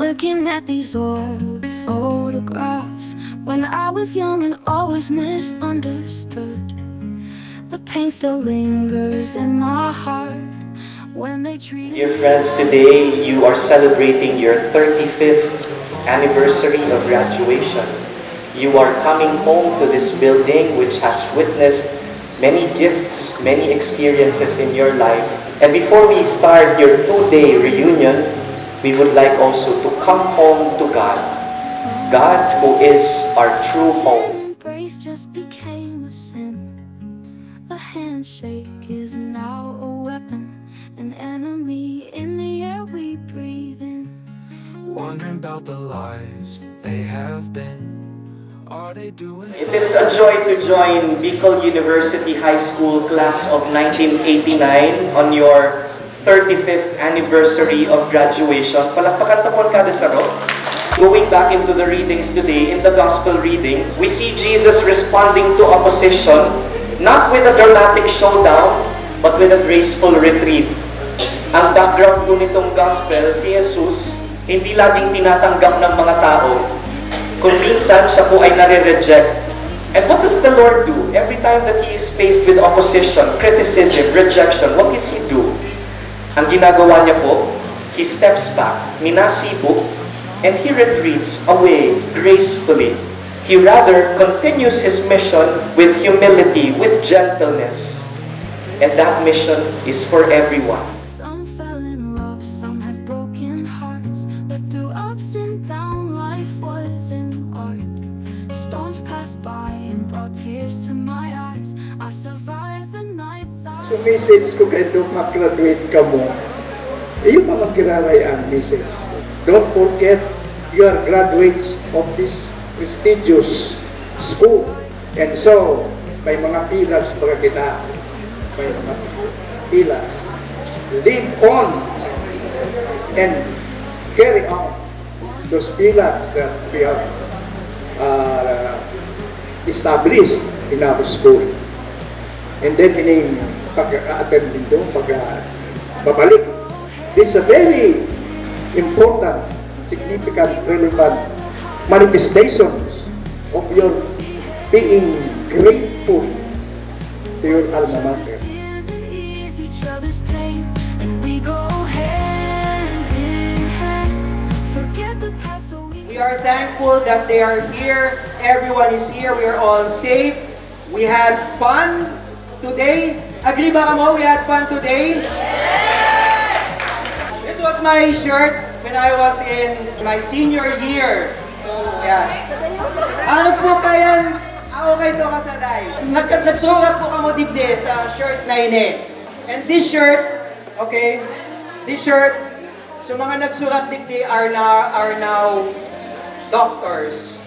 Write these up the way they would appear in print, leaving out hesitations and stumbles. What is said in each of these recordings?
Looking at these old photographs when I was young and always misunderstood. The pain still lingers in my heart when they treat. Dear friends, today you are celebrating your 35th anniversary of graduation. You are coming home to this building which has witnessed many gifts, many experiences in your life. And before we start your 2-day reunion, we would like also to come home to God. God who is our true home. Embrace just became a sin. A handshake is now a weapon, an enemy in the air we breathe in. Wondering about the lives they have been. Are they doing? It is a joy to join Bicol University High School class of 1989 on your 35th anniversary of graduation. Palakpakan tapon kada saro. Going back into the readings today, in the gospel reading, we see Jesus responding to opposition, not with a dramatic showdown, but with a graceful retreat. Ang background po nitong gospel, si Jesus, hindi laging tinatanggap ng mga tao, kung minsan siya po ay nare-reject. And what does the Lord do? Every time that He is faced with opposition, criticism, rejection, what does He do? Ang ginagawa niya po, He steps back, minasibok, and He retreats away gracefully. He rather continues His mission with humility, with gentleness. And that mission is for everyone. Some fell in love, some have broken hearts, but through ups and downs, life was an art. Storms passed by and brought tears to my eyes. I survived the nights. So message ko kay Dok, mag-graduate ka mo. Iyo pa magkiraray ang message. Don't forget, you are graduates of this prestigious school. And so, may mga pillars para kita. May mga pillars. Live on and carry on those pillars that we have established in our school. And then, pag-attend dito, pag-babalik. This is a very important, significant, relevant manifestations of your being grateful to your alma mater. Each other's pain, and we go hand in hand. Forget the past so we We are thankful that they are here. Everyone is here. We are all safe. We had fun today. Agree ba kamo? We had fun today? This was my shirt when I was in my senior year. So, yeah. Ano po kayan? Ako kayo ito kasaday. Nagsurat po kamo digde sa shirt na ini. And this shirt, okay, this shirt, so mga nagsurat digde are now doctors,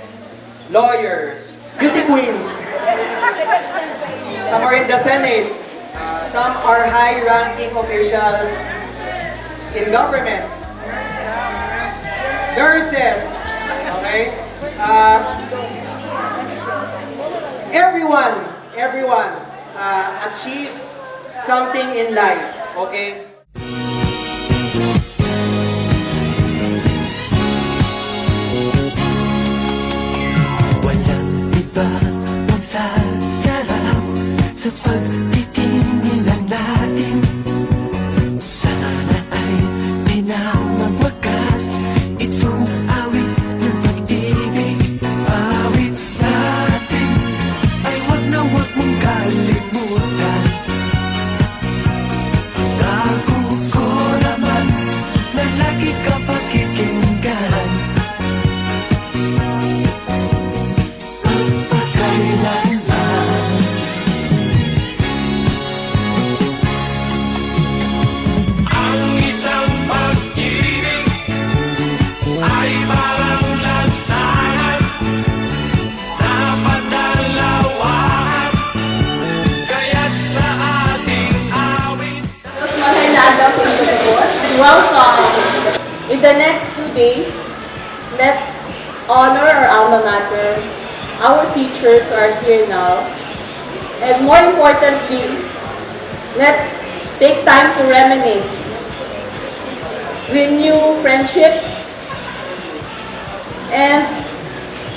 lawyers, beauty queens. Some are in the Senate. Some are high-ranking officials in government. Nurses. Okay? Everyone achieve something in life. Okay? Walang iba magsasarap sa pagtitingin natin. Sana ay pinamagwakas itong awit ng pag-ibig. Awit natin ay wag mong kalimutan. Nakukunaman na lagi ka pakikinggan. Welcome! In the next 2 days, let's honor our alma mater, our teachers who are here now, and more importantly, let's take time to reminisce, renew friendships, and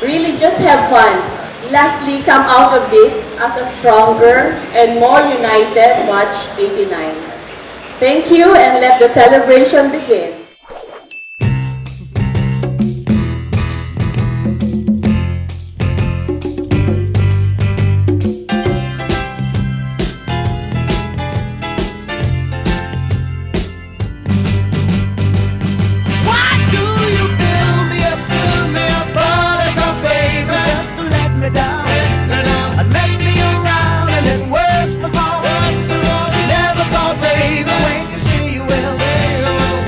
really just have fun. Lastly, come out of this as a stronger and more united Watch 89. Thank you, and let the celebration begin. Why do you build me up, buttercup, baby, just to let me down and mess me around, and then worst of all, you never thought, baby, when you say you will,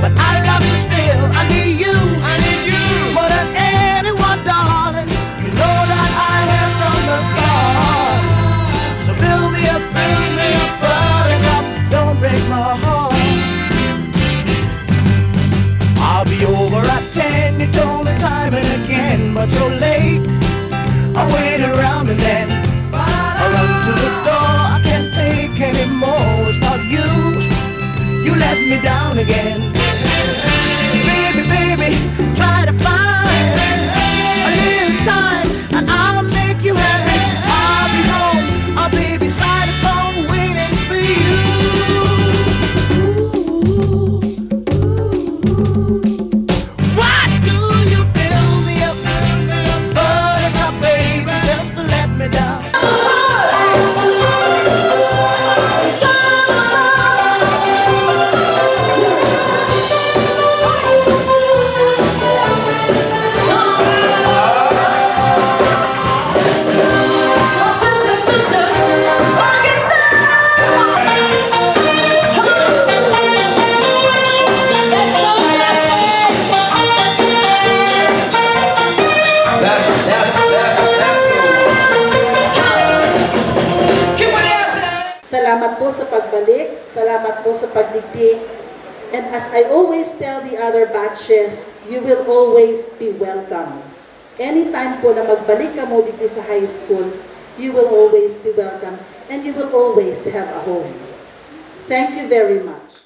but I love you still. I need you more than anyone, darling. You know that I have from the start. So build me up, buttercup, don't break my heart. I'll be over at 10, you told me time and again, but you're late. I wait around and then I run to the door. I can't take anymore. It's not you, you let me down again. Baby, try to find a little time and I'll make you happy. I'll be home, I'll be beside the phone waiting for you. Why do you build me up, buttercup, baby, just to let me down? Salamat po sa pagbalik, salamat po sa pagdigdi. And as I always tell the other batches, you will always be welcome. Anytime po na magbalik ka mo dito sa high school, you will always be welcome and you will always have a home. Thank you very much.